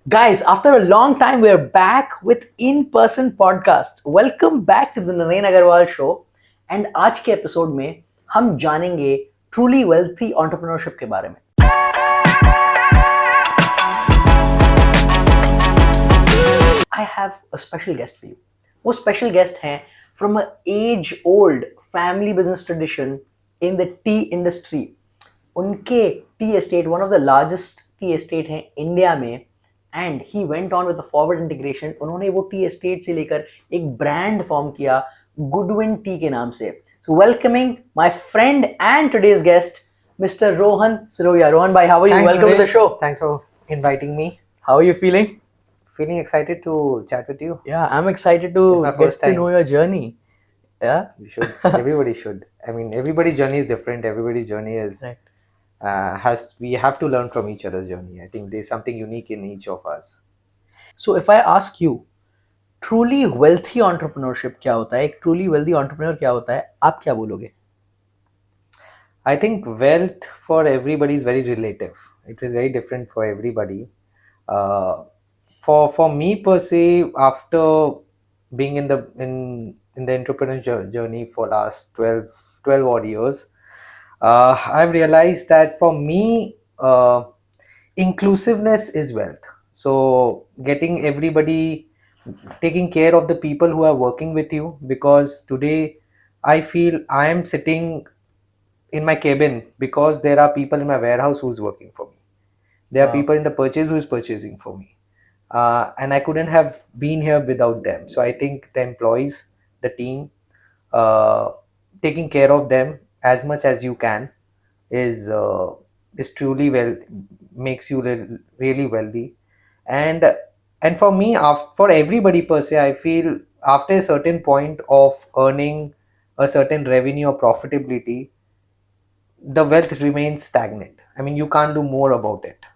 Guys, after a long time, we're back with in-person podcasts. Welcome back to the Naren Agarwal Show. And आज के episode में हम जानेंगे truly wealthy entrepreneurship के बारे में. I have a special guest for you. वो special guest हैं from an age-old family business tradition in the tea industry. उनके tea estate one of the largest tea estate हैं इंडिया में and he went on with the forward integration. उन्होंने वो tea estate से लेकर एक brand form किया Goodwin tea के नाम से. So welcoming my friend and today's guest mister Rohan Sirohia. Rohan भाई, how are you? Welcome to the show. Thanks for inviting me. How are you feeling? Feeling excited to chat with you. Yeah, I'm excited to It's my get first to time. know your journey. Yeah, You should. Everybody should. I mean, everybody's journey is different. Everybody's journey is right. we have to learn from each other's journey. I think there's something unique in each of us. So if I ask you, truly wealthy entrepreneurship क्या होता है, एक truly wealthy entrepreneur क्या होता है, आप क्या बोलोगे? I think wealth for everybody is very relative. It is very different for everybody. For me per se, after being in the entrepreneurial journey for last 12 odd years, I've realized that for me, inclusiveness is wealth. So getting everybody, taking care of the people who are working with you, because today I feel I am sitting in my cabin because there are people in my warehouse who's working for me. There are Wow. people in the purchase who is purchasing for me. And I couldn't have been here without them. So I think the employees, the team, taking care of them as much as you can is truly makes you really wealthy. And for me, for everybody per se, I feel after a certain point of earning a certain revenue or profitability, the wealth remains stagnant. I mean, you can't do more about it.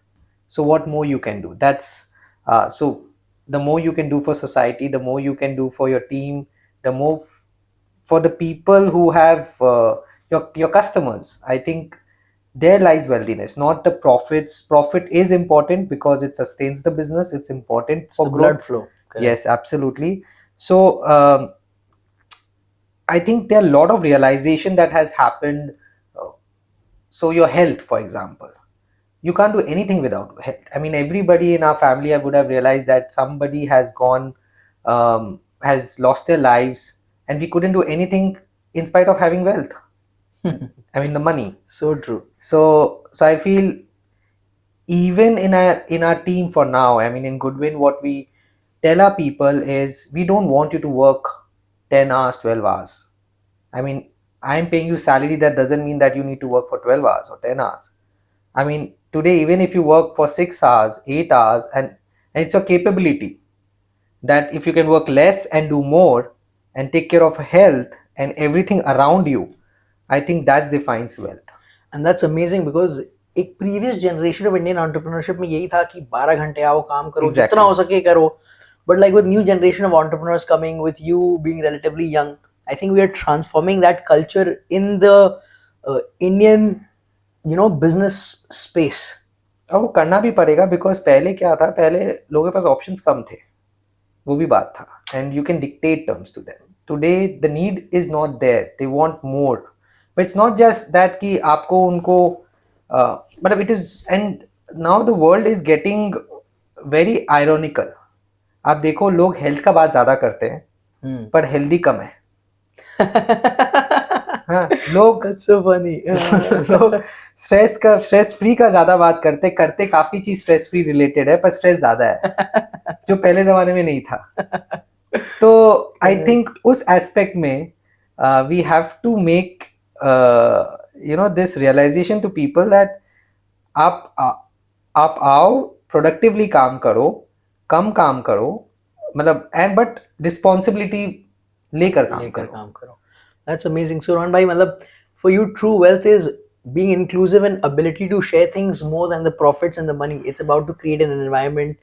So what more you can do? That's so the more you can do for society, the more you can do for your team, the more for the people who have your customers. I think there lies wealthiness, not the profits. Profit is important because it sustains the business. It's important It's for the growth. blood flow. Correct. Yes, absolutely. So I think there are a lot of realization that has happened. So your health, for example, you can't do anything without health. I mean, everybody in our family, I would have realized that somebody has gone, has lost their lives, and we couldn't do anything in spite of having wealth. I mean, the money. So true. So I feel even in our team for now, I mean, in Goodwyn, what we tell our people is we don't want you to work 10 hours, 12 hours. I mean, I'm paying you salary. That doesn't mean that you need to work for 12 hours or 10 hours. I mean, today, even if you work for 6 hours, 8 hours, and it's your capability that if you can work less and do more and take care of health and everything around you, I think that defines wealth. And that's amazing because एक previous generation of Indian entrepreneurship में यही था कि 12 घंटे आओ काम करो, Exactly. जितना हो सके करो. But like with new generation of entrepreneurs coming, with you being relatively young, I think we are transforming that culture in the Indian, business space. और वो करना भी पड़ेगा बिकॉज पहले क्या था, पहले लोगों के पास ऑप्शंस कम थे, वो भी बात था, and you can dictate terms to them. Today the need is not there, they want more, but it's not just that कि आपको उनको मतलब it is. And now the world is getting very ironical. आप देखो, लोग health का बात ज्यादा करते हैं पर हेल्दी कम है. हाँ, लोग That's so funny. लोग स्ट्रेस फ्री का ज्यादा बात करते काफी चीज स्ट्रेस फ्री रिलेटेड है, पर स्ट्रेस ज्यादा है जो पहले जमाने में नहीं था. तो आई थिंक उस एस्पेक्ट में we have to make this realization to people that आप आओ, प्रोडक्टिवली काम करो, कम काम करो, मतलब एंड बट रिस्पॉन्सिबिलिटी लेकर काम करो. That's amazing. So Rohan bhai, मतलब for you, true wealth is being inclusive and ability to share things more than the profits and the money. It's about to create an environment.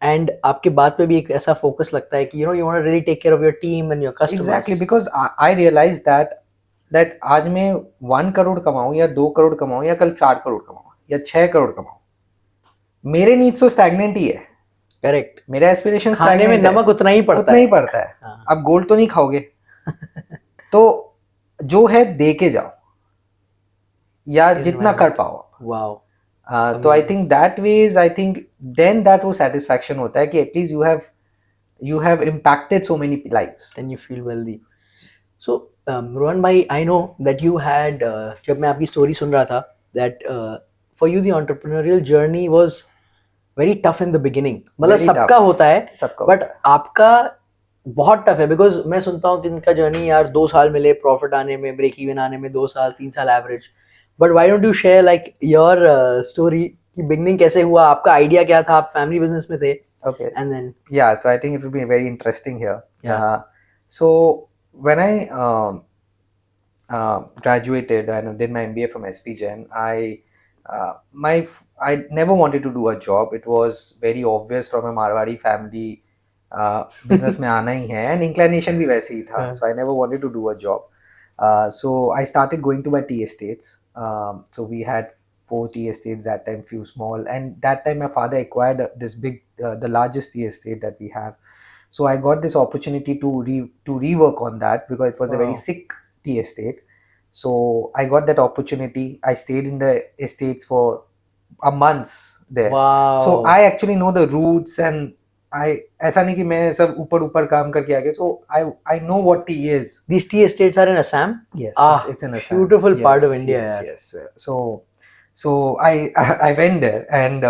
And आपके बात पे भी एक ऐसा focus लगता है कि you want to really take care of your team and your customers. Exactly, because I realized that आज मैं 1 करोड़ कमाऊं या 2 करोड़ कमाऊं या कल 4 करोड़ कमाऊं या 6 करोड़ कमाऊं, मेरे नीड्स तो स्टैग्नेंट ही है. करेक्ट, मेरा एस्पिरेशन खाने में नमक उतना ही पड़ता है। पड़ता है। हाँ। अब गोल्ड तो नहीं खाओगे, तो जो है दे के जाओ, या जितना कर पाओ। वाओ, तो I think that ways, I think then that वो सेटिस्फैक्शन होता है कि at least you have impacted so many lives. then you feel wealthy. So Rohan bhai, I know that you had जब मैं आपकी स्टोरी सुन रहा था, that for you the entrepreneurial journey was very tough in the beginning. मतलब Very सबका tough. होता है, सबका बट होता है। आपका बहुत टफ है, बिकॉज मैं सुनता हूँ कि इनका जर्नी यार 2 साल मिले प्रॉफिट आने में, ब्रेक इवन आने में 2 साल 3 साल average, but why don't you share like your story कि बिगनिंग कैसे हुआ, आपका आइडिया क्या था, आप फैमिली बिजनेस में थे, Okay. and then Yeah, so I think it will be very interesting here. Yeah. So when I graduated and did my MBA from SP Jain, I never wanted to do a job. It was very obvious from a Marwari family, business में आना ही है, and inclination भी वैसे ही था. Yeah. So I never wanted to do a job. So I started going to my tea estates. So we had 4 tea estates that time, few small, and that time my father acquired this big, the largest tea estate that we have. So I got this opportunity to rework on that because it was a very Wow. sick tea estate. So I got that opportunity. I stayed in the estates for a months there. Wow. So I actually know the roots, and ऐसा नहीं कि मैं सब ऊपर ऊपर काम करके आ गया. So I know what tea is. These tea estates are in Assam? Yes, it's in Assam. Beautiful part of Yes, India. yes, yes. So I went there, and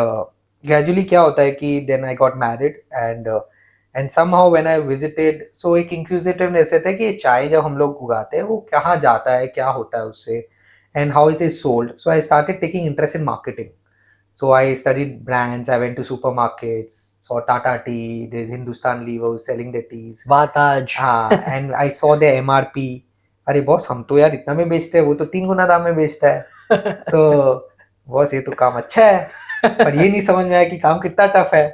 gradually क्या होता है कि then I got married, and somehow when I visited, so एक inquisitiveness रहता है कि चाय जब हम लोग उगाते हैं वो कहाँ जाता है, क्या होता है उससे, and how it is sold. So I started taking interest in marketing. So I studied brands. I went to supermarkets, saw Tata Tea. There's Hindustan Lever who's selling their teas. Vataj. And I saw their MRP. अरे boss, हम तो यार इतना में बेचते हैं, वो तो 3 गुना दाम में बेचता है. So बॉस ये तो काम अच्छा है, पर ये नहीं समझ में आया कि काम कितना टफ है.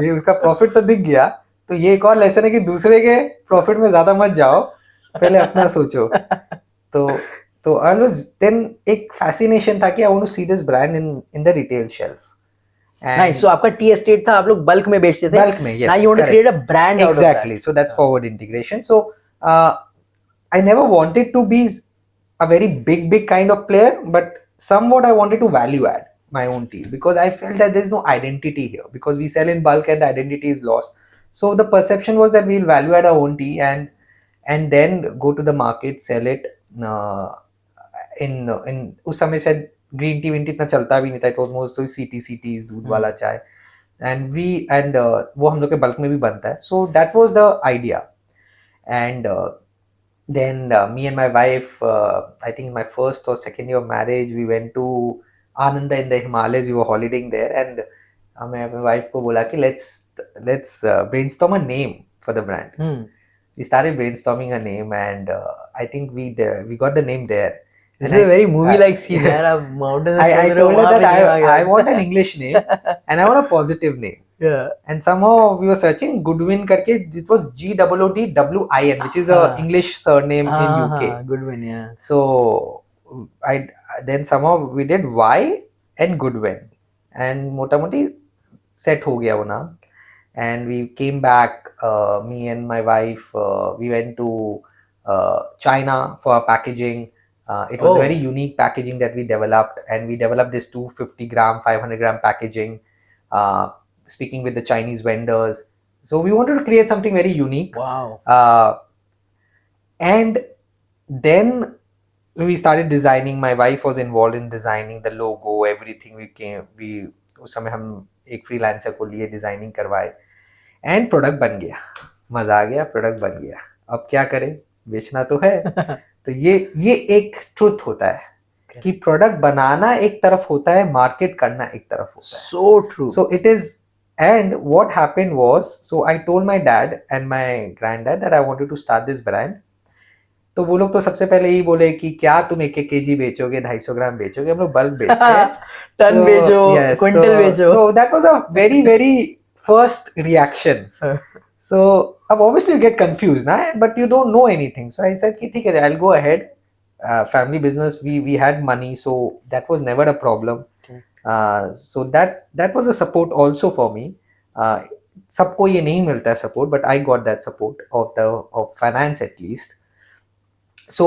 ये उसका प्रॉफिट तो दिख गया, तो ये एक और लेसन है कि दूसरे के प्रॉफिट में ज्यादा मत जाओ, पहले अपना सोचो. तो I was then एक fascination था कि I want to see this brand in the retail shelf. Nice. So आपका टी एस्टेट था, आप लोग बल्क में बेचते थे. Bulk में, yes. Now you want to correct. create a brand out of that. Exactly. So that's forward integration. So I never wanted to be a very big kind of player, but somewhat I wanted to value add my own tea because I felt that there's no identity here because we sell in bulk and the identity is lost. So the perception was that we'll value add our own tea and then go to the market, sell it. in उस समय शायद green tea win T इतना चलता भी नहीं था. It was most तो cities दूध वाला चाय, एंड वो हम लोग के बल्क में भी बनता है. So that was the idea. And then me and my wife, I think in my first or second year of marriage, we went to Ananda in the Himalayas. We were holidaying there, and मैं अपने wife को बोला कि let's brainstorm a name for the brand. We started brainstorming a name, and I think we got the name there. This is a very movie-like scene. I told her that I want an English name and I want a positive name. Yeah. And somehow we were searching Goodwyn करके, it was GOODWIN, which is a English surname in UK. Goodwyn, yeah. So then somehow we did Y and Goodwyn, and मोटा मोटी set हो गया वो नाम. And we came back, me and my wife, we went to China for our packaging. It was very unique packaging that we developed, and we developed this 250 gram, 500 gram packaging, speaking with the Chinese vendors. So we wanted to create something very unique. Wow. And then we started designing. My wife was involved in designing the logo, everything. उस समय हम एक freelancer को लिए designing करवाए, and product बन गया. मजा आ गया, प्रोडक्ट बन गया. अब क्या करें, बेचना तो है. तो ये एक ट्रुथ होता है कि प्रोडक्ट बनाना एक तरफ होता है, मार्केट करना एक तरफ होता है. So true. So it is. And what happened was, so I told my dad and my granddad that I wanted to start this brand. तो वो लोग तो सबसे पहले ही बोले कि क्या तुम 1-1 kg बेचोगे, 250 ग्राम बेचोगे, हम लोग बल्क बेचते हैं. टन बेचो, क्विंटल बेचो. So that was a very first reaction. So obviously you get confused, nah? But you don't know anything. So I said कि ठीक है, I'll go ahead. Family business, we had money, so that was never a problem. So that was a support also for me. सबको ये नहीं मिलता है support, but I got that support of finance at least. So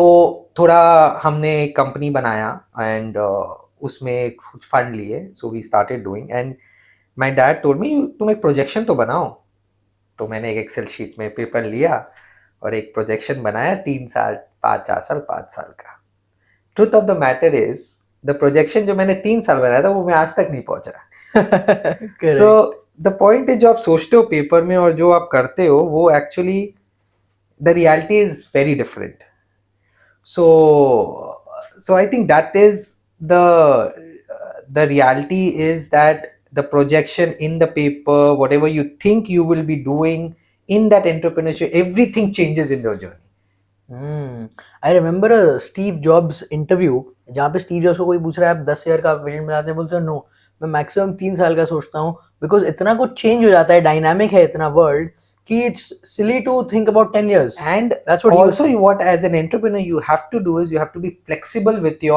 थोड़ा हमने एक company बनाया and उसमें कुछ फंड लिए. So we started doing and my dad told me तुम एक प्रोजेक्शन तो बनाओ. तो मैंने एक एक्सेल शीट में पेपर लिया और एक प्रोजेक्शन बनाया 3 साल 5 4 साल 5 साल का. Truth of the matter is the projection जो मैंने 3 साल बनाया था वो मैं आज तक नहीं पहुंचा. सो द पॉइंट इज जो आप सोचते हो पेपर में और जो आप करते हो वो actually the reality is very different. So I think that is the reality is that the projection in the paper, whatever you think you will be doing in that entrepreneurship, everything changes in your journey. I remember Steve jobs interview जहाँ पे Steve jobs को कोई पूछ रहा है आप 10 year का vision बनाते हैं, बोलते हैं नो मैं मैक्सिमम 3 साल का सोचता हूँ, बिकॉज इतना कुछ चेंज हो जाता है, डायनामिक है इतना वर्ल्ड कि it's silly to think about 10 years. And that's what also what as an entrepreneur you have to do is you have to be flexible with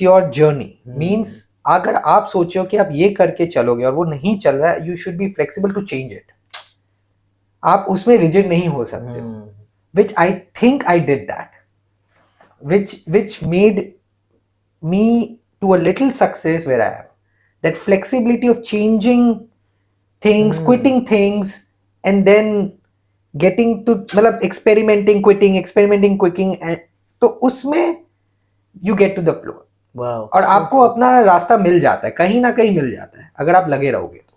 your journey. Means अगर आप सोचो कि आप ये करके चलोगे और वो नहीं चल रहा है, you should be flexible to change it. आप उसमें rigid नहीं हो सकते. Which I think I did that. Which made me to a little success where I am. That flexibility of changing things, quitting things, and then getting to मतलब experimenting, quitting, and तो उसमें you get to the flow. Wow. और आपको अपना रास्ता मिल जाता है, कहीं ना कहीं मिल जाता है अगर आप लगे रहोगे तो.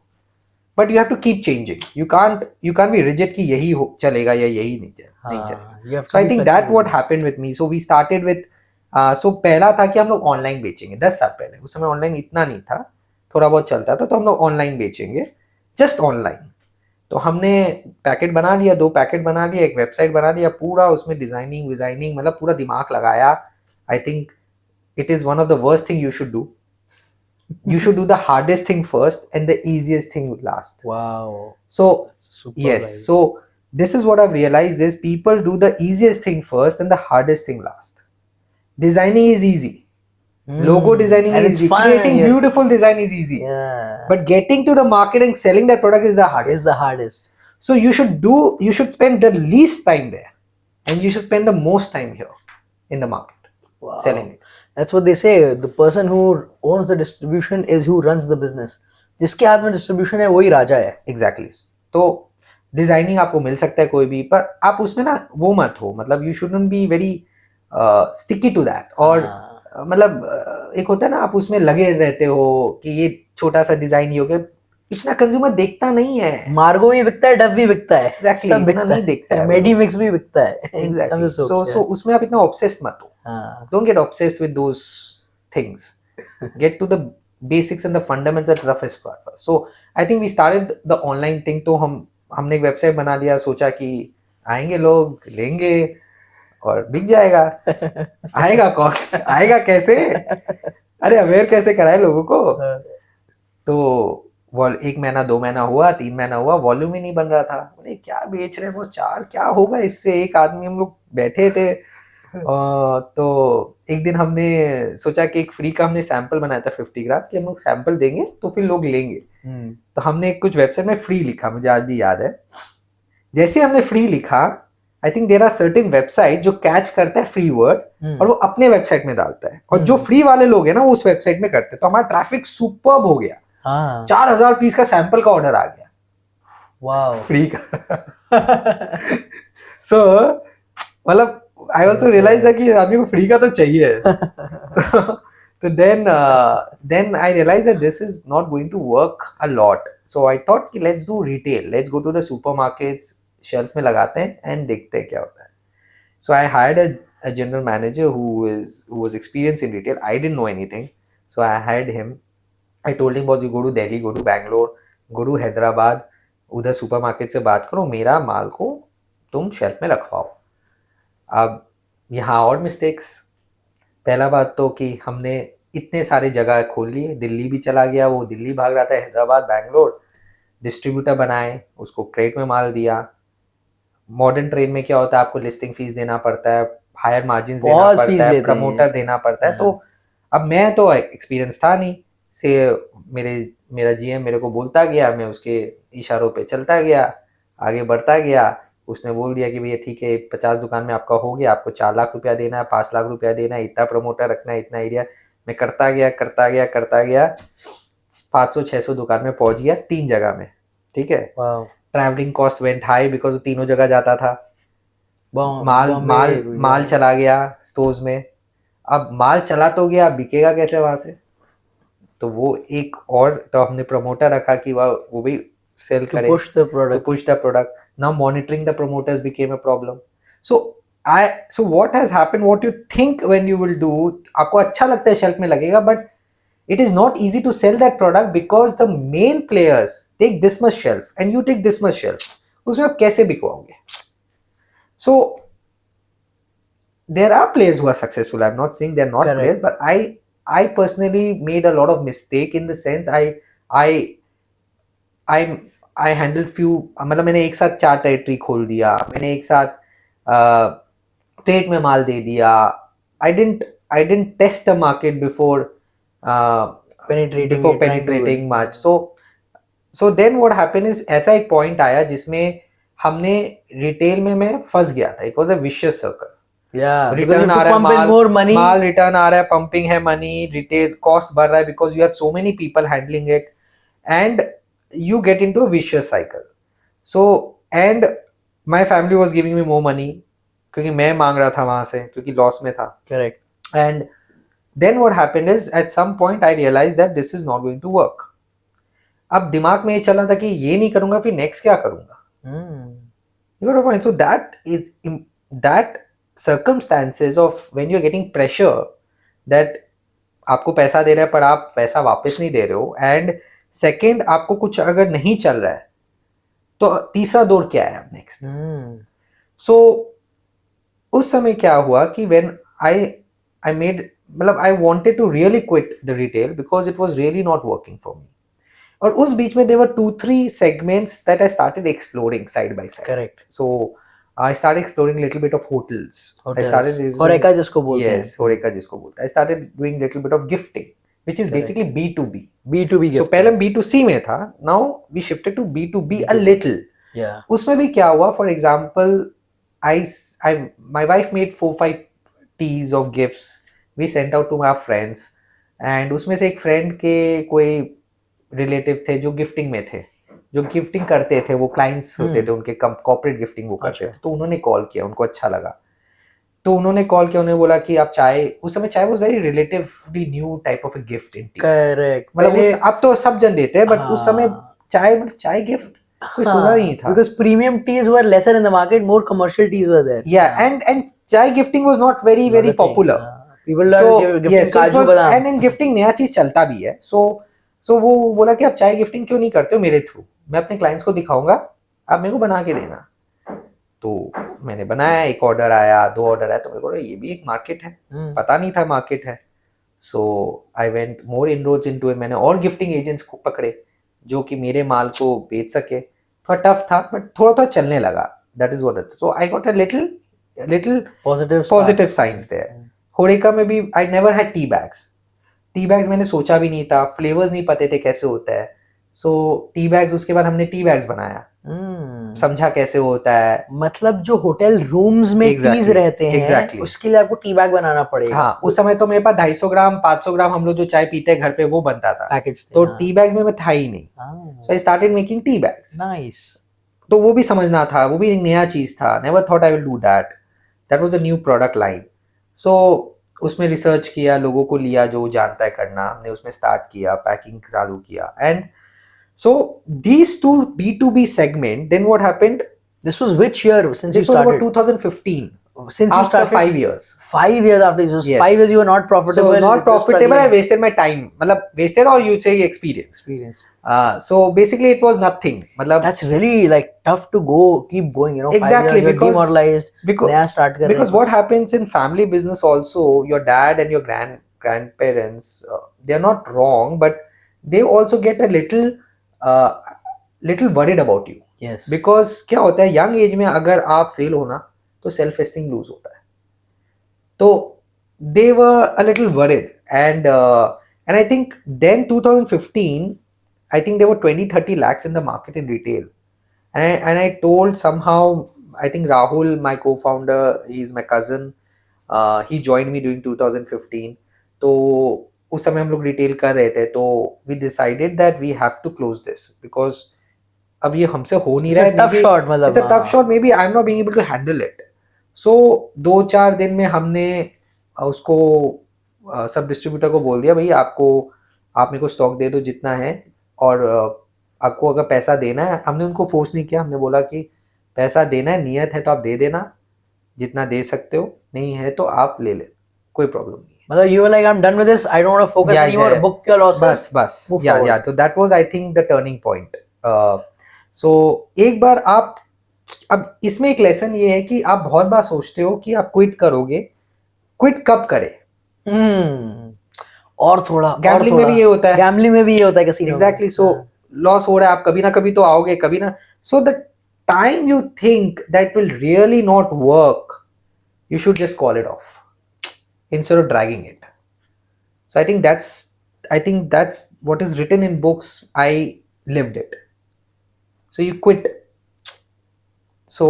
But you have to keep changing. You can't be rigid कि यही चलेगा या यही नहीं चलेगा. So I think that what happened with me. So we started with so पहला था कि हम लोग ऑनलाइन बेचेंगे. 10 साल पहले उस समय ऑनलाइन इतना नहीं था, थोड़ा बहुत चलता था, तो हम लोग ऑनलाइन बेचेंगे, जस्ट ऑनलाइन. तो हमने पैकेट बना लिया, 2 पैकेट बना लिया, एक वेबसाइट बना लिया, पूरा उसमें डिजाइनिंग मतलब पूरा दिमाग लगाया. I think it is one of the worst thing you should do. You should do the hardest thing first and the easiest thing last. Wow. So yes, so this is what I've realized is people do the easiest thing first and the hardest thing last. Designing is easy. Logo designing and is easy. Creating beautiful design is easy. Yeah. But getting to the market and selling that product is the hardest. So you should spend the least time there and you should spend the most time here in the market. Wow. Selling it. That's what they say. The person who owns the distribution is who runs the business. जिसके हाथ में distribution है वही राजा है. Exactly. तो designing आपको मिल सकता है कोई भी, पर आप उसमें ना वो मत हो, मतलब you shouldn't be very sticky to that. और मतलब एक होता है ना आप उसमें लगे रहते हो कि ये छोटा सा डिजाइन ही हो गया, इतना कंज्यूमर देखता नहीं है. मार्गो भी बिकता है, डब भी बिकता है, Exactly. सब बिकता नहीं देखता है, मेडी मिक्स भी बिकता है. Exactly. So उसमें आप इतना ऑब्सेस्ड मत हो. Don't get obsessed with those things. Get to the basics and the fundamentals roughest part first. So I think we started the online thing. तो हमने एक वेबसाइट बना लिया, सोचा कि आएंगे लोग, लेंगे और बिक जाएगा. आएगा कौन, आएगा कैसे, अरे अवेयर कैसे कराए लोगों को. तो 1 महीना 2 महीना हुआ, 3 महीना हुआ, वॉल्यूम ही नहीं बन रहा था. बोले क्या बेच रहे हैं वो 4, क्या होगा इससे. एक आदमी हम लोग बैठे थे. तो एक दिन हमने सोचा कि एक फ्री का हमने सैंपल बनाया था 50 ग्राम कि हम लोग सैंपल देंगे तो फिर लोग लेंगे. तो हमने कुछ वेबसाइट में फ्री लिखा, मुझे आज भी याद है. जैसे हमने फ्री लिखा, I think there are certain website जो कैच करता है फ्री वर्ड और वो अपने वेबसाइट में डालता है, और जो फ्री वाले लोग हैं ना वो उस वेबसाइट में करते हैं. तो हमारा ट्रैफिक सुपर्ब हो गया. 4000 पीस का सैंपल का ऑर्डर आ गया. वाओ, फ्री का. सो मतलब I also realized that कि आदमी को फ्री का तो चाहिए. तो then I realized that this is not going to work a lot. So I thought कि let's do retail. Let's go to the supermarkets, shelf में लगाते हैं and देखते हैं क्या होता है. So I hired a general manager who was experienced in retail. I didn't know anything. So I hired him. I told him, boss, you go to Delhi, go to Bangalore, go to Hyderabad. उधर supermarket से बात करो, मेरा माल को तुम shelf में रखवाओ. अब यहाँ और मिस्टेक्स. पहला बात तो कि हमने इतने सारे जगह खोल लिए, दिल्ली भी चला गया, वो दिल्ली भाग रहा था, हैदराबाद, बैंगलोर. डिस्ट्रीब्यूटर बनाए, उसको क्रेट में माल दिया. मॉडर्न ट्रेड में क्या होता है, आपको लिस्टिंग फीस देना पड़ता है, हायर मार्जिन देना पड़ता है, प्रमोटर देना पड़ता है. तो अब मैं तो एक्सपीरियंस था नहीं, से मेरे मेरा जीएम मेरे को बोलता गया, मैं उसके इशारों पे चलता गया, आगे बढ़ता गया। उसने बोल दिया कि भैया ठीक है 50 दुकान में आपका हो गया, आपको 4 लाख रुपया देना है, 5 लाख रुपया देना है, इतना प्रमोटर रखना है, इतना एरिया। मैं करता गया करता गया करता गया, 500-600 दुकान में पहुंच गया 3 जगह में। ठीक है, wow, travelling cost went high because वो तीनों जगह जाता था। माल बॉम्बे, माल माल चला गया स्टोर्स में। अब माल चला तो गया, बिकेगा कैसे वहां से? तो वो एक और, तो हमने प्रमोटर रखा कि वो भी सेल to करे, push the to product. push the product. Now monitoring the promoters became a problem. So what has happened, what you think when you will do, आपको अच्छा लगता है शेल्फ में लगेगा, but it is not easy to sell that product because the main players take this much shelf and you take this much shelf. उसमें आप कैसे बिकवाओगे? So there are players who are successful. I'm not saying they're not Correct. players, but I personally made a lot of mistake in the sense I I handled few, मतलब मैंने एक साथ 4 territory खोल दिया, मैंने एक साथ ट्रेड में माल दे दिया। I didn't test the market before Penetrating it, trying to penetrating much. So then what happened is, ऐसा एक पॉइंट आया जिसमें हमने रिटेल में मैं फंस गया था। It was a vicious circle. Yeah, because you return have आ to रहा है, pump in माल more money. माल रिटर्न आ रहा है, पंपिंग है मनी, रिटेल कॉस्ट बढ़ रहा है because you have so many people handling it and you get into a vicious cycle. So and my family was giving me more money क्योंकि मैं मांग रहा था वहां से, क्योंकि लॉस में था। Correct. And then what happened is, at some point I realized that this is not going to work. अब दिमाग में ये चल रहा था कि ये नहीं करूंगा फिर नेक्स्ट क्या करूंगा। You got a point. So that circumstances of when you're getting pressure that आपको पैसा दे रहा है पर आप पैसा वापस नहीं दे रहे हो, एंड सेकंड आपको कुछ अगर नहीं चल रहा है तो तीसरा दौर क्या है अब नेक्स्ट। सो उस समय क्या हुआ कि व्हेन आई मेड, मतलब I wanted to really quit the retail because it was really not working for me. और उस बीच में देवर 2-3 segments that I started exploring side by side. Correct. So I started exploring little bit of hotels. I started होरेका जिसको बोलते हैं। yes, होरेका जिसको बोलते हैं। I started doing little bit of gifting, which is basically B2B. B2B So पहले हम B2C में था, now we shifted to B2B a little. Yeah. उसमें भी क्या हुआ, for example, my wife made 4-5 teas of gifts. We sent out to our friends, and उसमें से एक friend के कोई रिलेटिव थे जो गिफ्टिंग में थे, जो गिफ्टिंग करते थे, वो क्लाइंट्स होते थे उनके, कॉर्पोरेट गिफ्टिंग वो करते थे। तो उन्होंने कॉल किया, उनको अच्छा लगा, तो उन्होंने कॉल किया, उन्होंने बोला कि आप चाय, उस समय चाय was very relatively new type of a gift in T. Correct, मतलब अब तो सब जन देते हैं, बट उस समय चाय गिफ्ट कोई सुना नहीं था। Because premium teas were lesser in the market, more commercial teas were there. Yeah, and चाय gifting was not very popular. People are gifting काजू बादाम, and in gifting नया चीज चलता भी है। So वो बोला कि आप चाय गिफ्टिंग क्यों नहीं करते हो मेरे थ्रू, मैं अपने क्लाइंट्स को दिखाऊंगा, आप मेरे को बना के देना। तो मैंने बनाया, एक ऑर्डर आया, 2 ऑर्डर आया, तो मेरे को ये भी एक मार्केट है, पता नहीं था मार्केट है। So I went more inroads into it. मैंने और गिफ्टिंग एजेंट्स को पकड़े जो कि मेरे माल को बेच सके। थोड़ा टफ था बट थोड़ा चलने लगा। That is what it. So I got a little positive signs there. HoReCa में भी I never had tea bags मैंने सोचा भी नहीं था, फ्लेवर्स नहीं पते थे कैसे होता है। सो टी बैग्स, उसके बाद हमने टी बैग्स बनाया, समझा कैसे होता है। मतलब जो होटल रूम्स में टीज रहते हैं, उसके लिए आपको टी बैग बनाना पड़ेगा। हाँ, उस समय तो मेरे पास 250 ग्राम 500 ग्राम हम लोग जो चाय पीते हैं घर पे वो बनता था पैकेज, तो टी बैग्स में मैं था ही नहीं। So I started making tea bags. Nice. तो वो भी समझना था, वो भी एक नया चीज था। Never thought I will do that was a new product line. सो उसमें रिसर्च किया, लोगों को लिया जो जानता है करना, हमने उसमें स्टार्ट किया, पैकिंग चालू किया। And so these two B2B segment, then what happened, this was which year since you started? This was about 2015. Since you started 5 years. 5 years after, so Yes. 5 years you were not profitable. So not profitable, I wasted my time. मतलब wasted or you say experience. So basically it was nothing. मतलब that's really like tough to keep going, you know. Exactly, 5 years you're because demoralized. नया start कर रहे हैं। Because what happens in family business also, your dad and your grandparents, they are not wrong, but they also get a little worried about you. Yes. Because क्या होता है, young age में अगर आप फेल हो ना तो सेल्फ एस्टीम लूज होता है। तो they were a little worried, and I think then 2015 I think there were 20-30 lakhs in the market in retail. And I told somehow, I think Rahul, my co-founder, he's my cousin, he joined me during 2015. तो उस समय हम लोग retail कर रहे थे, तो we decided that we have to close this because अब ये हमसे हो नहीं It's रहा a है. tough maybe shot, मतलब it's a tough shot, maybe I'm not being able to handle it. So 2-4 दिन में हमने उसको सब डिस्ट्रीब्यूटर को बोल दिया, भाई आप मेरे को स्टॉक दे दो जितना है, और आपको अगर पैसा देना है, हमने उनको फोर्स नहीं किया, हमने बोला कि पैसा देना है, नियत है तो आप दे देना, जितना दे सकते हो, नहीं है तो आप ले ले, कोई प्रॉब्लम नहीं है. मतलब you were like, I'm done with this, I don't want to focus anymore, book your losses, बस move या forward. तो that was I think the turning point. So एक बार आप, अब इसमें एक लेसन ये है कि आप बहुत बार सोचते हो कि आप क्विट करोगे, क्विट कब करें. और थोड़ा गैम्बलिंग में भी ये होता है, गैम्बलिंग में भी ये होता है कैसीनो में. एग्जैक्टली. सो लॉस हो रहा है, आप कभी ना कभी तो आओगे, कभी ना. So the time you think that will really not work, you should just call it off instead of dragging it. So I think that's what is written in books. I lived it. So you quit. So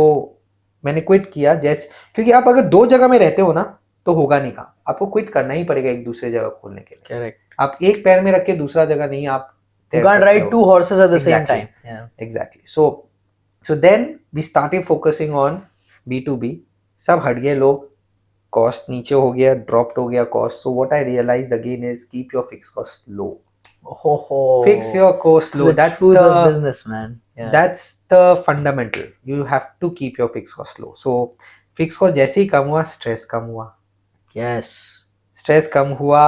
मैंने quit किया, जैसे, क्योंकि आप अगर 2 जगह में रहते हो ना तो होगा नहीं काम, आपको क्विट करना ही पड़ेगा एक दूसरे जगह खोलने के लिए. Correct. आप एक पैर में रख के दूसरा जगह नहीं आप You can't ride 2 horses at the same Exactly. time. Yeah. Exactly. So then we started focusing on B2B. सब हट गए लोग, कॉस्ट नीचे हो गया, ड्रॉप्ड हो गया cost. So what I realized again is keep your fix cost low. Fix your cost low. That's the truth of business, man. Yeah. That's the fundamental. You have to keep your fixed cost low. So fixed cost जैसे ही कम हुआ, stress कम हुआ. Yes. Stress कम हुआ,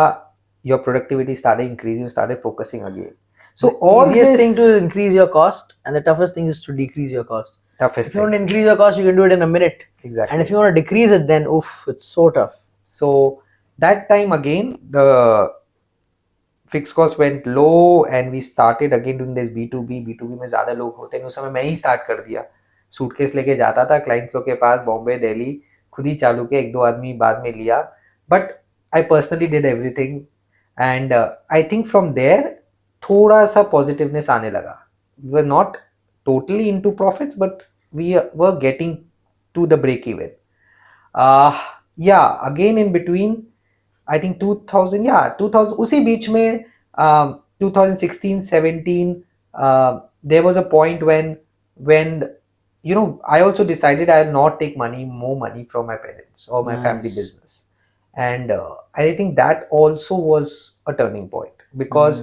your productivity started increasing, you started focusing again. So all easiest this thing to increase your cost, and the toughest thing is to decrease your cost. toughest If you want thing. to increase your cost, you can do it in a minute. Exactly. And if you want to decrease it, then oof, it's so tough. So that time again, the fixed cost went low and we started again doing this B2B. B2B में ज़्यादा लोग होते हैं, उस समय मैं ही start कर दिया. सूटकेस लेके जाता था क्लाइंट लोग के पास, बॉम्बे, दिल्ली, खुद ही चालू के, 1-2 आदमी बाद में लिया. But I personally did everything, and I think from there थोड़ा सा पॉजिटिवनेस आने लगा. We were not totally into profits, but we were getting to the break even. Again in between I think 2000 उसी बीच में 2016-17 there was a point when I also decided I will not take more money from my parents or my family business, and I think that also was a turning point, because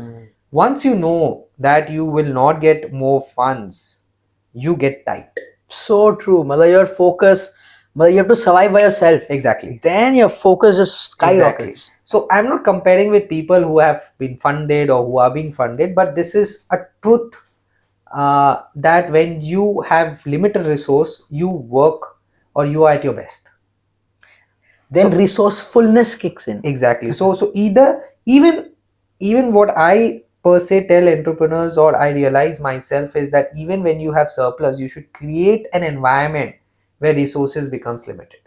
once you know that you will not get more funds, you get tight. So true. Mother, your focus, you have to survive by yourself. Exactly. Then your focus just skyrockets. Exactly. So I'm not comparing with people who have been funded or who are being funded, but this is a truth that when you have limited resource, you work or you are at your best. Then resourcefulness kicks in. Exactly. So even what I per se tell entrepreneurs, or I realize myself, is that even when you have surplus, you should create an environment where resources becomes limited.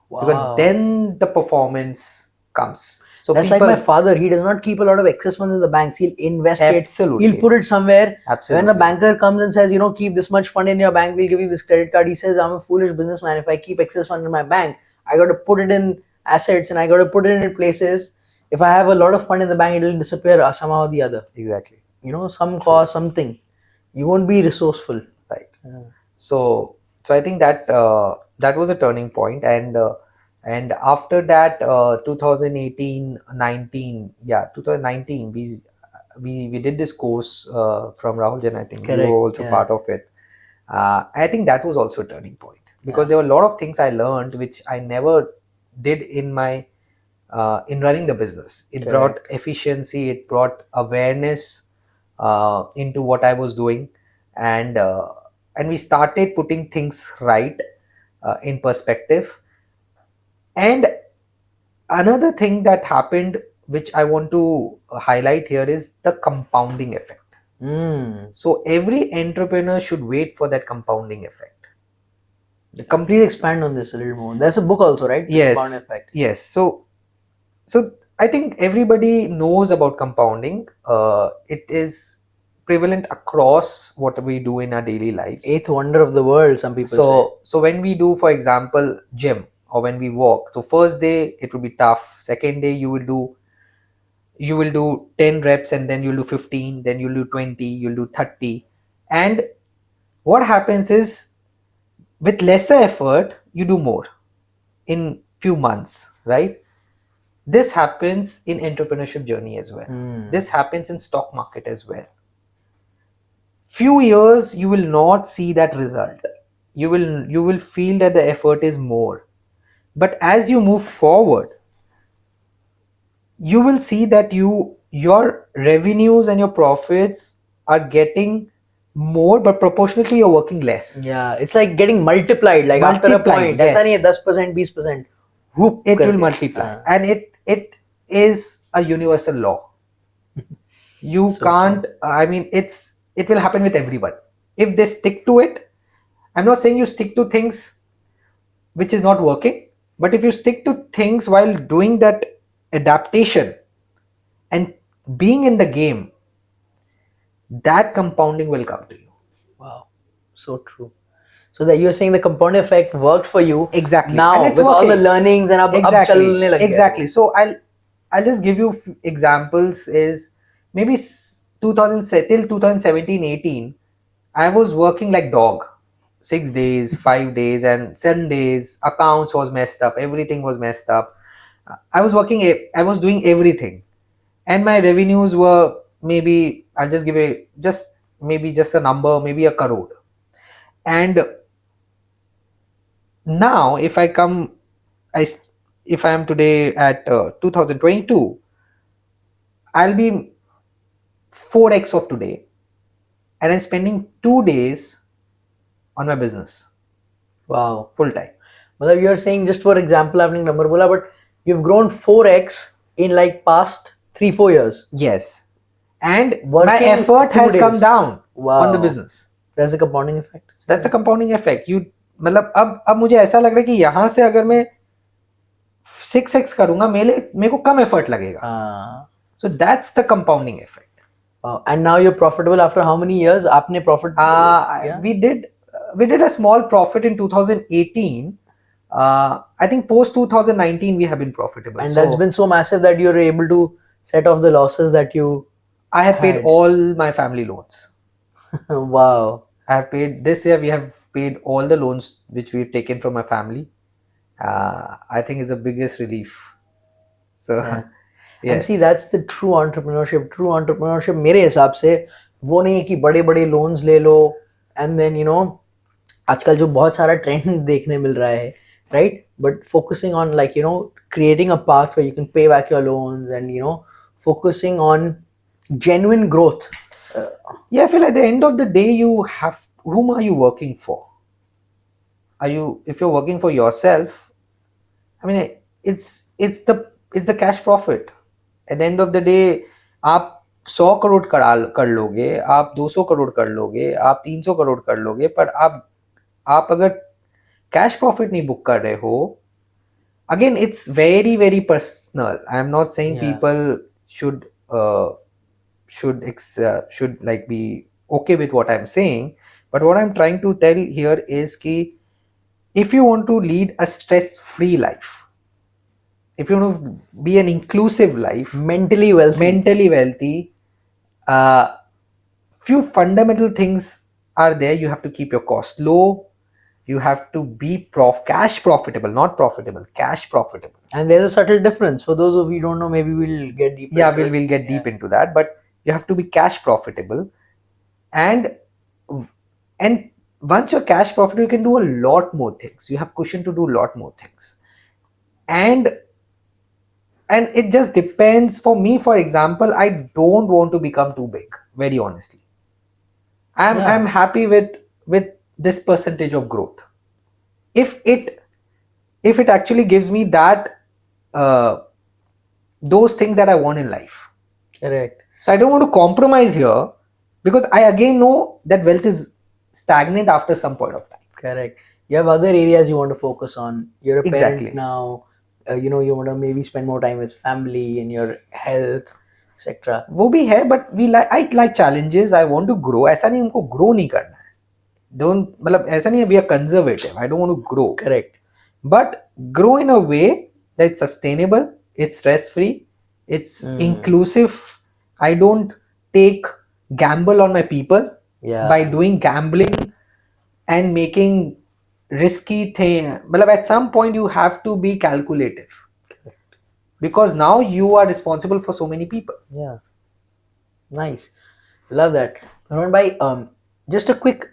Wow. Because then the performance comes. So that's like my father. He does not keep a lot of excess funds in the banks. He'll invest Absolutely. it. He'll put it somewhere. Absolutely. When a banker comes and says, keep this much fund in your bank, we'll give you this credit card. He says, I'm a foolish businessman. If I keep excess fund in my bank, I got to put it in assets and I got to put it in places. If I have a lot of fund in the bank, it will disappear somehow or the other. Exactly. Some cost, something. You won't be resourceful. Right. Yeah. So I think that that was a turning point, and after that 2018-19, 2019 we did this course from Rahul Jan. I think you were also part of it. I think that was also a turning point, because there were a lot of things I learned which I never did in my in running the business. It brought efficiency, it brought awareness into what I was doing, and we started putting things right in perspective. And another thing that happened, which I want to highlight here, is the compounding effect. So every entrepreneur should wait for that compounding effect. Please expand on this a little more. There's a book also, right? The Yes. compound effect. Yes. So I think everybody knows about compounding. It is prevalent across what we do in our daily lives. Eighth wonder of the world, some people say. So when we do, for example, gym, or when we walk, so first day it will be tough. Second day you will do 10 reps, and then you'll do 15, then you'll do 20, you'll do 30. And what happens is, with lesser effort, you do more in few months, right? This happens in entrepreneurship journey as well. This happens in stock market as well. Few years you will not see that result. You will feel that the effort is more. But as you move forward, you will see that your revenues and your profits are getting more, but proportionately you're working less. Yeah, it's like getting multiplied. Like after a point, Multiplied, ऐसा नहीं है yes. 10%, 20%. Whoop It will करके. multiply, and it is a universal law. You So can't. I mean, it will happen with everyone if they stick to it. I'm not saying you stick to things which is not working, but if you stick to things while doing that adaptation and being in the game, that compounding will come to you. Wow, so true. So that you're saying the compound effect worked for you. Exactly. Now And it's with all the working. learnings and अब चलने लग गया. Exactly. So I'll just give you examples. Is maybe 2000 till 2017 18, I was working like dog. 6 days, 5 days, and 7 days. Accounts was messed up. Everything was messed up. I was working. I was doing everything, and my revenues were maybe. I'll just give just a number, maybe a crore. And now, if I am today at 2022, I'll be 4x of today, and I'm spending 2 days on my business. Wow. Full time. मतलब you're saying, just for example, आपने number बोला, but you've grown 4x in like past 3-4 years. Yes. And Working my effort 2 has come days. down on the Wow. business. That's a compounding effect. That's a compounding effect. मतलब अब मुझे ऐसा लग रहा है कि यहाँ से अगर मैं 6x करूंगा, मेरे को कम effort लगेगा. So that's the compounding effect. Wow. And now you're profitable after how many years? आपने profit We did a small profit in 2018. I think post 2019 we have been profitable. And that's been so massive that you're able to set off the losses that you I have paid all my family loans. Wow. I have paid this year. We have paid all the loans which we've taken from my family. I think is the biggest relief. So Yeah. yes. And see, that's the true entrepreneurship. True entrepreneurship मेरे हिसाब से वो नहीं है कि बड़े बड़े loans ले लो and then you know आजकल जो बहुत सारा ट्रेंड देखने मिल रहा है, right? But focusing on like you know creating a path where you can pay back your loans and you know focusing on genuine growth. Yeah, I feel at the end of the day whom are you working for? If you're working for yourself, I mean it's the cash profit. At the end of the day, आप 100 करोड़ कर लोगे, आप 200 करोड़ कर लोगे, आप 300 करोड़ कर लोगे, पर आप अगर कैश प्रॉफिट नहीं बुक कर रहे हो, again it's very very personal. I am not saying people should like be okay with what I'm saying, but what I'm trying to tell here is कि if you want to lead a stress-free life, if you want to be an inclusive life, mentally wealthy, few fundamental things are there. You have to keep your cost low. You have to be cash profitable, not profitable, cash profitable. And there's a subtle difference. For those of you who don't know, maybe we'll get deeper. Yeah, we'll get deep into that. But you have to be cash profitable, and once you're cash profitable, you can do a lot more things. You have cushion to do a lot more things, and it just depends. For me, for example, I don't want to become too big. Very honestly, I'm happy with this percentage of growth. If it actually gives me that those things that I want in life. Correct. So I don't want to compromise here, because I again know that wealth is stagnant after some point of time. Correct. You have other areas you want to focus on. You're a parent Exactly. now. you want to maybe spend more time with family and your health, etc. वो भी है, but we like, I like challenges, I want to grow. ऐसा नहीं हमको grow नहीं करना है, don't, मतलब ऐसा नहीं है we are conservative, I don't want to grow, Correct. but grow in a way that's sustainable, it's stress free, it's inclusive. I don't take gamble on my people by doing gambling and making risky thing. मतलब at some point you have to be calculative, because now you are responsible for so many people. Yeah. Nice. Love that. Rohan bhai, just a quick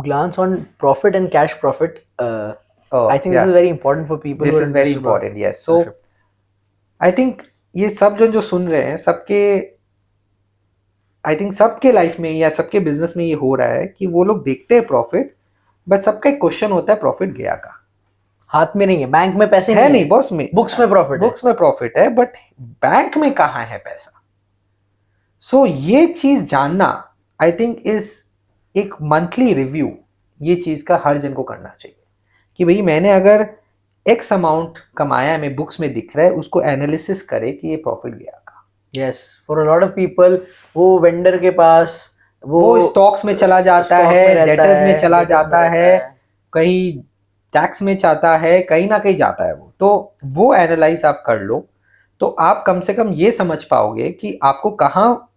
glance on profit and cash profit. I think this is very important for people. This who are is very interested about important, yes. So entrepreneurship. I think ये सब जो सुन रहे हैं, सबके I think सबके life में या सबके बिजनेस में ये हो रहा है कि वो लोग देखते हैं प्रॉफिट, बट सबका एक क्वेश्चन होता है प्रॉफिट गया का, हाथ में नहीं है, बैंक में पैसे है नहीं बॉस में, बुक्स में प्रॉफिट है, बुक्स में प्रॉफिट है, बट बैंक में कहाँ है पैसा. सो ये चीज जानना आई थिंक इज एक मंथली रिव्यू, ये चीज का हर जन को करना चाहिए कि भाई मैंने अगर एक्स अमाउंट कमाया है, मैं बुक्स में दिख रहा है, उसको एनालिसिस करे कि ये प्रॉफिट गया का. Yes, for a lot of people वो वेंडर के पास वो स्टॉक्स में चला जाता है, डेटर्स में चला जाता है, कहीं टैक्स में जाता है, कहीं ना कहीं जाता है वो. तो वो एनालाइज आप कर लो, तो आप कम से कम ये समझ पाओगे कि आपको कहाँ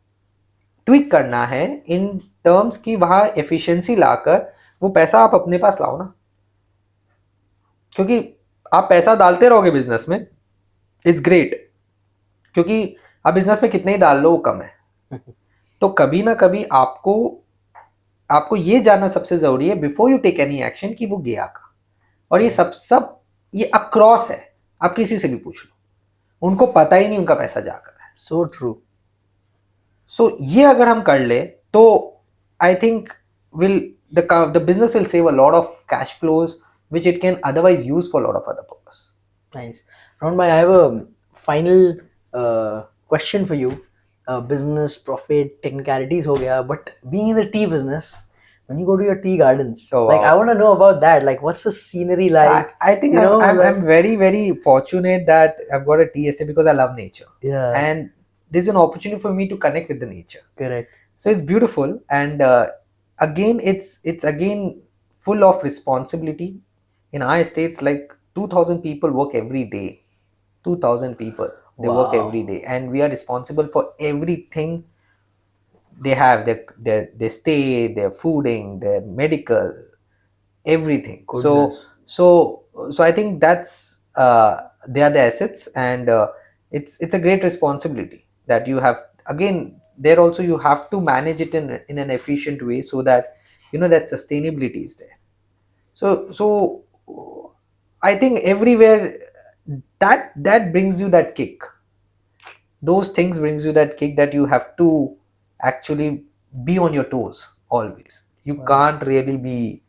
ट्विक करना है इन टर्म्स की वहाँ एफिशिएंसी लाकर वो पैसा आप अपने पास लाओ ना. क्योंकि आप पैसा डालते रहोगे बिजनेस में, इट्स ग्रेट, क्योंकि आप बिजनेस में कितने ही डाल लो वो कम है. तो कभी ना कभी आपको ये जानना सबसे जरूरी है before you take any action कि वो गया का. और ये सब ये अक्रॉस है, आप किसी से भी पूछ लो, उनको पता ही नहीं उनका पैसा जाकर है. So true. सो ये अगर हम कर ले तो I think will the business will save a lot of cash flows which it can otherwise use for a lot of other purpose. Nice. Rohan bhai, I have a final question for you. Business profit technicalities ho gaya, but being in the tea business, when you go to your tea gardens, like I want to know about that. Like, what's the scenery like? I think I'm very, very fortunate that I've got a tea estate because I love nature. Yeah. And there's an opportunity for me to connect with the nature. Correct. So it's beautiful, and again, it's again full of responsibility. In our estates, like 2,000 people work every day. 2,000 people, they work every day, and we are responsible for everything they have, their stay, their fooding, their medical, everything. Goodness. So I think that's they are the assets, and it's a great responsibility that you have. Again, there also you have to manage it in an efficient way so that that sustainability is there. So I think everywhere that brings you that kick. Those things brings you that kick that you have to actually be on your toes always. You can't really be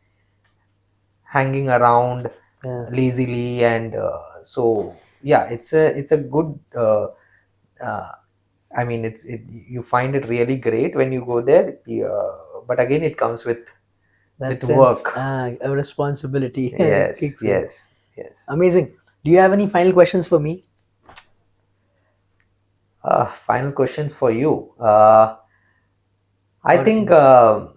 hanging around lazily, and so yeah, it's a good I mean you find it really great when you go there, but again it comes with work. A responsibility. Yes. Amazing. Do you have any final questions for me? Final question for you. I think I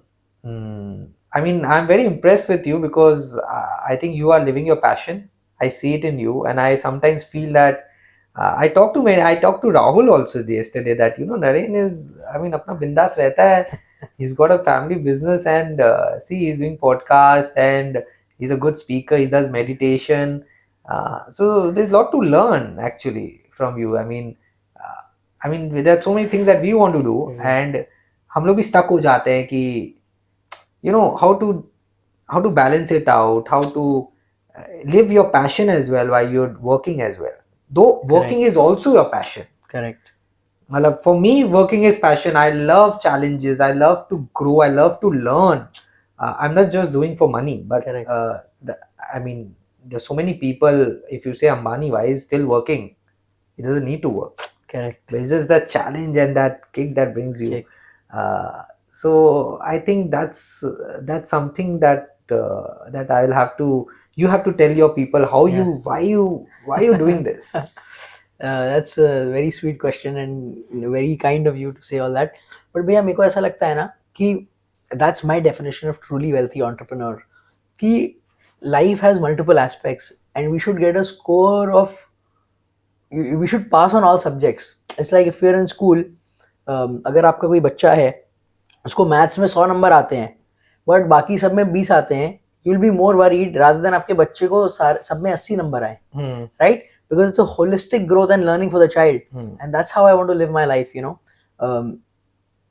mean, I'm very impressed with you because I think you are living your passion. I see it in you, and I sometimes feel that I talked to Rahul also yesterday that Naren is, I mean, apna bindas rehta hai. He's got a family business, and see, he's doing podcast, and he's a good speaker. He does meditation. So there's a lot to learn actually from you. I mean, there are so many things that we want to do, and हम लोग भी stuck हो जाते हैं कि how to balance it out, how to live your passion as well while you're working as well. Though working is also your passion. Correct. For me, working is passion. I love challenges. I love to grow. I love to learn. I'm not just doing for money, but I mean, there's so many people. If you say Ambani, why is still working? He doesn't need to work. Correct. But it's just that challenge and that kick that brings you. So I think that's something that I will have to you have to tell your people why you doing this. That's a very sweet question and very kind of you to say all that. But भैया मेरे को ऐसा लगता है ना कि that's my definition of truly wealthy entrepreneur. कि life has multiple aspects and we should get a score of we should pass on all subjects. It's like if you're in school, अगर आपका कोई बच्चा है उसको मैथ्स में 100 number आते हैं बट बाकी सब में 20 आते हैं, you'll be more worried rather than आपके बच्चे को सब में 80 नंबर आए, right? Because it's a holistic growth and learning for the child, and that's how I want to live my life, you know.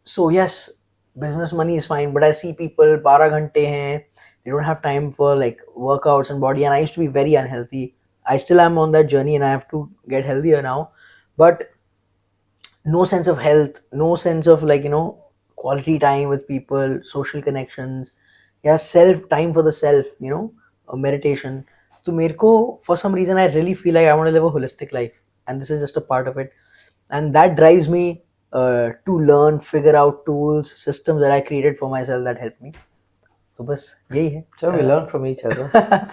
So yes, business money is fine, but I see people 12 घंटे हैं, they don't have time for like workouts and body, and I used to be very unhealthy. I still am on that journey and I have to get healthier now, but no sense of health, no sense of like, you know, quality time with people, social connections, yeah, self time for the self, you know, meditation. So मेरे को for some reason I really feel like I want to live a holistic life, and this is just a part of it, and that drives me to learn, figure out tools, systems that I created for myself that help me. तो बस यही है. So we learn from each other.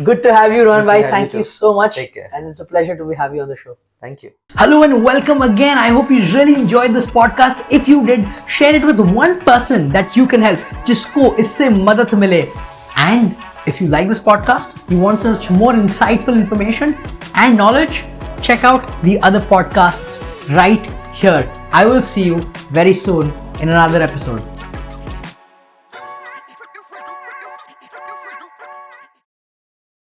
Good to have you, Rohan Good to bhai. have Thank you you too. so much. Take care. And it's a pleasure to have you on the show. Thank you. Hello and welcome again. I hope you really enjoyed this podcast. If you did, share it with one person that you can help. जिसको इससे मदद मिले. And if you like this podcast, you want such more insightful information and knowledge, check out the other podcasts right here. I will see you very soon in another episode.